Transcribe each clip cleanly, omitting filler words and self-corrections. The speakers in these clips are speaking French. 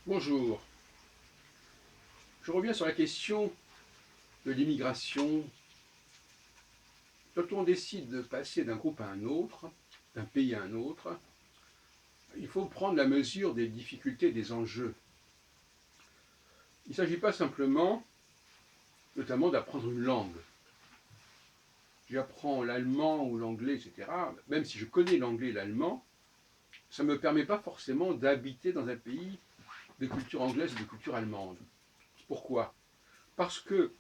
Bonjour, je reviens sur la question de l'immigration. Quand on décide de passer d'un groupe à un autre, d'un pays à un autre, il faut prendre la mesure des difficultés, des enjeux. Il ne s'agit pas simplement, notamment, d'apprendre une langue. J'apprends l'allemand ou l'anglais, etc. Même si je connais l'anglais et l'allemand, ça ne me permet pas forcément d'habiter dans un pays de culture anglaise ou de culture allemande. Pourquoi? Parce que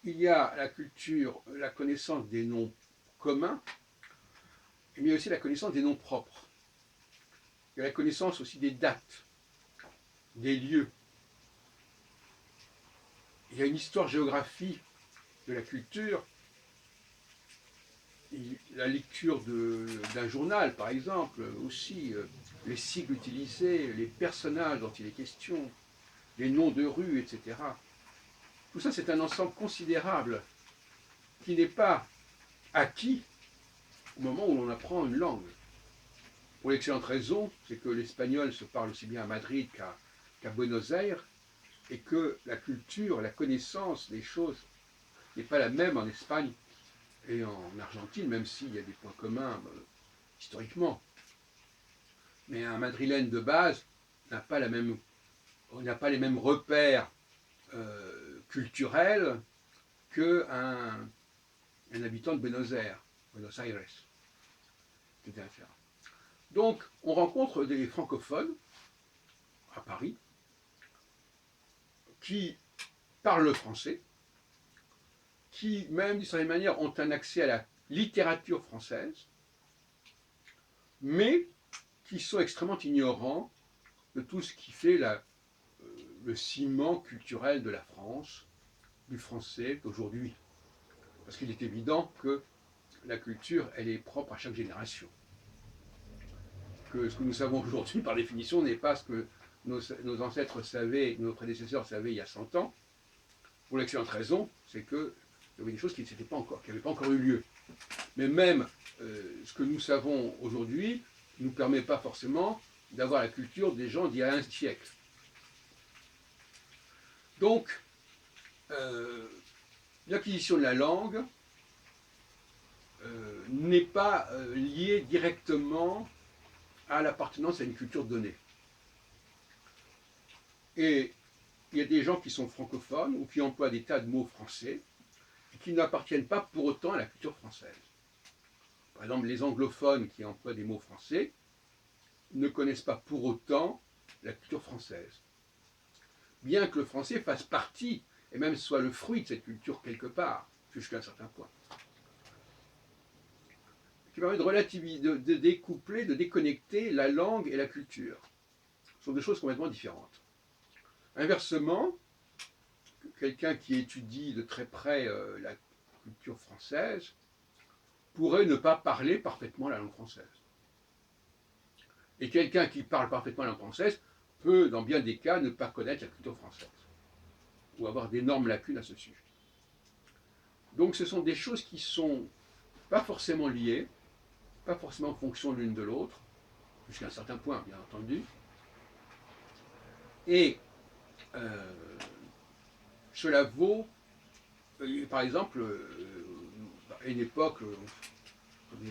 il y a la culture, la connaissance des noms communs, mais il y a aussi la connaissance des noms propres. Il y a la connaissance aussi des dates, des lieux. Il y a une histoire-géographie de la culture. La lecture d'un journal, par exemple, aussi, les sigles utilisés, les personnages dont il est question, les noms de rues, etc. Tout ça, c'est un ensemble considérable qui n'est pas acquis au moment où l'on apprend une langue. Pour l'excellente raison, c'est que l'espagnol se parle aussi bien à Madrid qu'à Buenos Aires, et que la culture, la connaissance des choses n'est pas la même en Espagne et en Argentine, même s'il y a des points communs historiquement. Mais un madrilène de base n'a pas, n'a pas les mêmes repères culturels qu'un un habitant de Buenos Aires, etc. Donc, on rencontre des francophones à Paris qui parlent le français, qui, même d'une certaine manière, ont un accès à la littérature française, mais qui sont extrêmement ignorants de tout ce qui fait le ciment culturel de la France, du français d'aujourd'hui. Parce qu'il est évident que la culture, elle est propre à chaque génération. Que ce que nous savons aujourd'hui, par définition, n'est pas ce que nos ancêtres savaient, nos prédécesseurs savaient il y a 100 ans, pour l'excellente raison, c'est qu'il y avait des choses qui n'avaient pas encore eu lieu. Mais même ce que nous savons aujourd'hui ne nous permet pas forcément d'avoir la culture des gens d'il y a un siècle. Donc, l'acquisition de la langue n'est pas liée directement à l'appartenance à une culture donnée. Et il y a des gens qui sont francophones ou qui emploient des tas de mots français et qui n'appartiennent pas pour autant à la culture française. Par exemple, les anglophones qui emploient des mots français ne connaissent pas pour autant la culture française. Bien que le français fasse partie, et même soit le fruit de cette culture quelque part, jusqu'à un certain point. Qui permet de relativiser, de découpler, de déconnecter la langue et la culture. Ce sont deux choses complètement différentes. Inversement, quelqu'un qui étudie de très près la culture française pourrait ne pas parler parfaitement la langue française. Et quelqu'un qui parle parfaitement la langue française peut, dans bien des cas, ne pas connaître la culture française, ou avoir d'énormes lacunes à ce sujet. Donc ce sont des choses qui ne sont pas forcément liées, pas forcément en fonction l'une de l'autre, jusqu'à un certain point, bien entendu. Et cela vaut, par exemple, à une époque,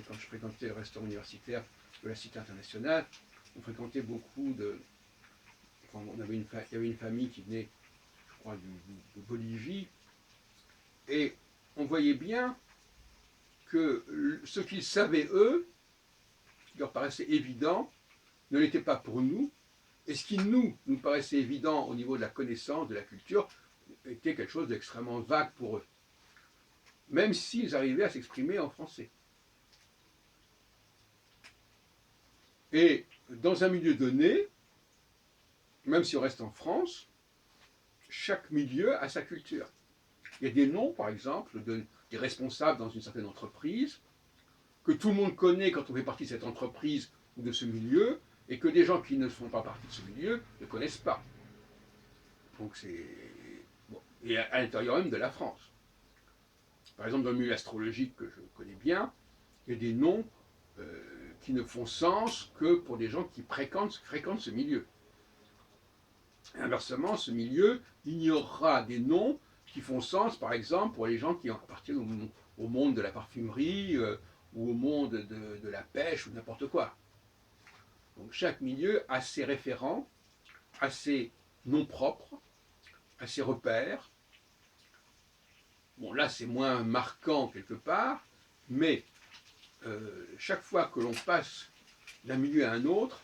quand je fréquentais le restaurant universitaire de la Cité internationale, on fréquentait beaucoup de. Enfin, il y avait une famille qui venait, je crois, de Bolivie, et on voyait bien que ce qu'ils savaient, eux, qui leur paraissait évident, ne l'était pas pour nous, et ce qui nous paraissait évident au niveau de la connaissance, de la culture, était quelque chose d'extrêmement vague pour eux, même s'ils arrivaient à s'exprimer en français. Et dans un milieu donné, même si on reste en France, chaque milieu a sa culture. Il y a des noms, par exemple, des responsables dans une certaine entreprise, que tout le monde connaît quand on fait partie de cette entreprise ou de ce milieu, et que des gens qui ne font pas partie de ce milieu ne connaissent pas. Donc c'est. Bon. Et à l'intérieur même de la France. Par exemple, dans le milieu astrologique que je connais bien, il y a des noms qui ne font sens que pour des gens qui fréquentent ce milieu. Et inversement, ce milieu ignorera des noms qui font sens, par exemple, pour les gens qui appartiennent au monde de la parfumerie ou au monde de la pêche ou n'importe quoi. Donc chaque milieu a ses référents, a ses noms propres, a ses repères. Bon, là, c'est moins marquant quelque part, mais chaque fois que l'on passe d'un milieu à un autre,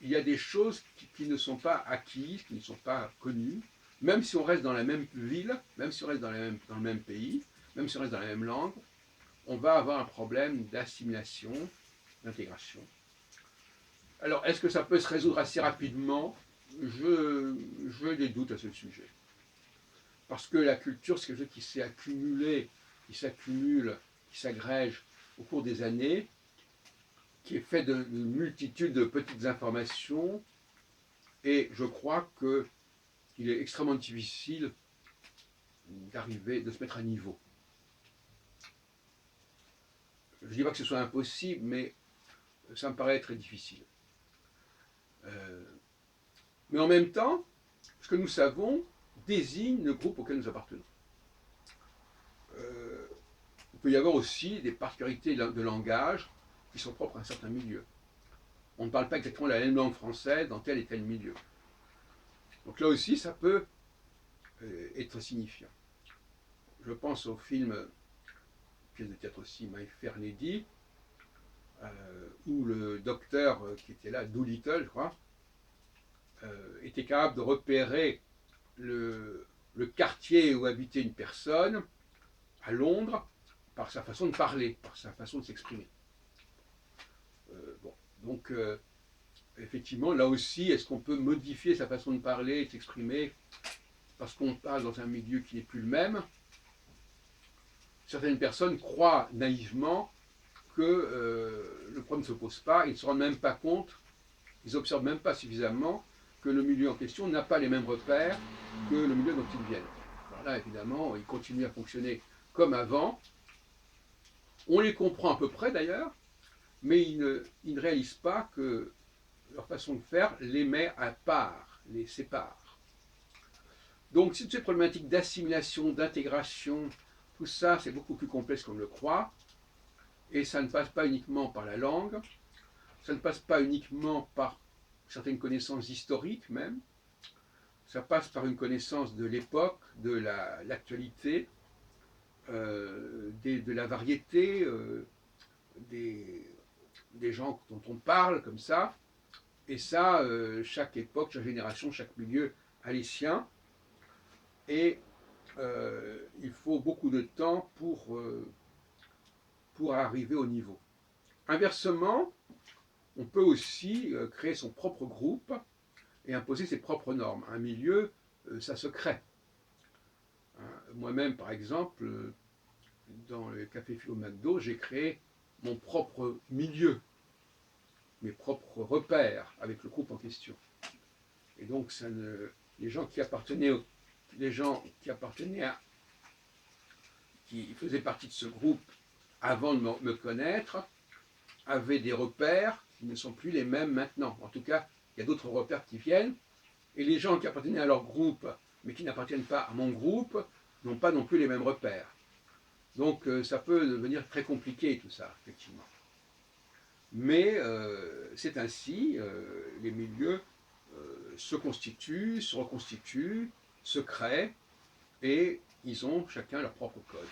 il y a des choses qui ne sont pas acquises, qui ne sont pas connues, même si on reste dans la même ville, même si on reste dans le même pays, même si on reste dans la même langue, on va avoir un problème d'assimilation, d'intégration. Alors, est-ce que ça peut se résoudre assez rapidement? Je des doutes à ce sujet. Parce que la culture, c'est quelque chose qui s'est accumulé, qui s'accumule, qui s'agrège au cours des années, qui est fait d'une multitude de petites informations, et je crois qu'il est extrêmement difficile de se mettre à niveau. Je ne dis pas que ce soit impossible, mais ça me paraît très difficile. Mais en même temps, ce que nous savons désigne le groupe auquel nous appartenons. Il peut y avoir aussi des particularités de langage qui sont propres à un certain milieu. On ne parle pas exactement la même langue française dans tel et tel milieu. Donc là aussi, ça peut être signifiant. Je pense au film, pièce de théâtre aussi, My Fair Lady, où le docteur qui était là, Doolittle, je crois, était capable de repérer le quartier où habitait une personne à Londres par sa façon de parler, par sa façon de s'exprimer. Bon, donc effectivement, là aussi, est-ce qu'on peut modifier sa façon de parler et de s'exprimer parce qu'on parle dans un milieu qui n'est plus le même? Certaines personnes croient naïvement que le problème ne se pose pas, ils ne se rendent même pas compte, ils n'observent même pas suffisamment que le milieu en question n'a pas les mêmes repères que le milieu dont ils viennent. Alors là, évidemment, ils continuent à fonctionner comme avant. On les comprend à peu près d'ailleurs, mais ils ne réalisent pas que leur façon de faire les met à part, les sépare. Donc, toutes ces problématiques d'assimilation, d'intégration, tout ça, c'est beaucoup plus complexe qu'on le croit. Et ça ne passe pas uniquement par la langue, ça ne passe pas uniquement par certaines connaissances historiques même, ça passe par une connaissance de l'époque, de l'actualité, de la variété, des gens dont on parle comme ça. Et ça, chaque époque, chaque génération, chaque milieu a les siens. Et il faut beaucoup de temps pour arriver au niveau. Inversement, on peut aussi créer son propre groupe et imposer ses propres normes. Un milieu, ça se crée. Moi-même, par exemple, dans le Café Philo McDo, j'ai créé mon propre milieu, mes propres repères avec le groupe en question. Et donc, les gens qui appartenaient qui faisaient partie de ce groupe avant de me connaître, avaient des repères qui ne sont plus les mêmes maintenant. En tout cas, il y a d'autres repères qui viennent. Et les gens qui appartenaient à leur groupe, mais qui n'appartiennent pas à mon groupe, n'ont pas non plus les mêmes repères. Donc ça peut devenir très compliqué tout ça, effectivement. Mais c'est ainsi, les milieux se constituent, se reconstituent, se créent, et ils ont chacun leur propre code.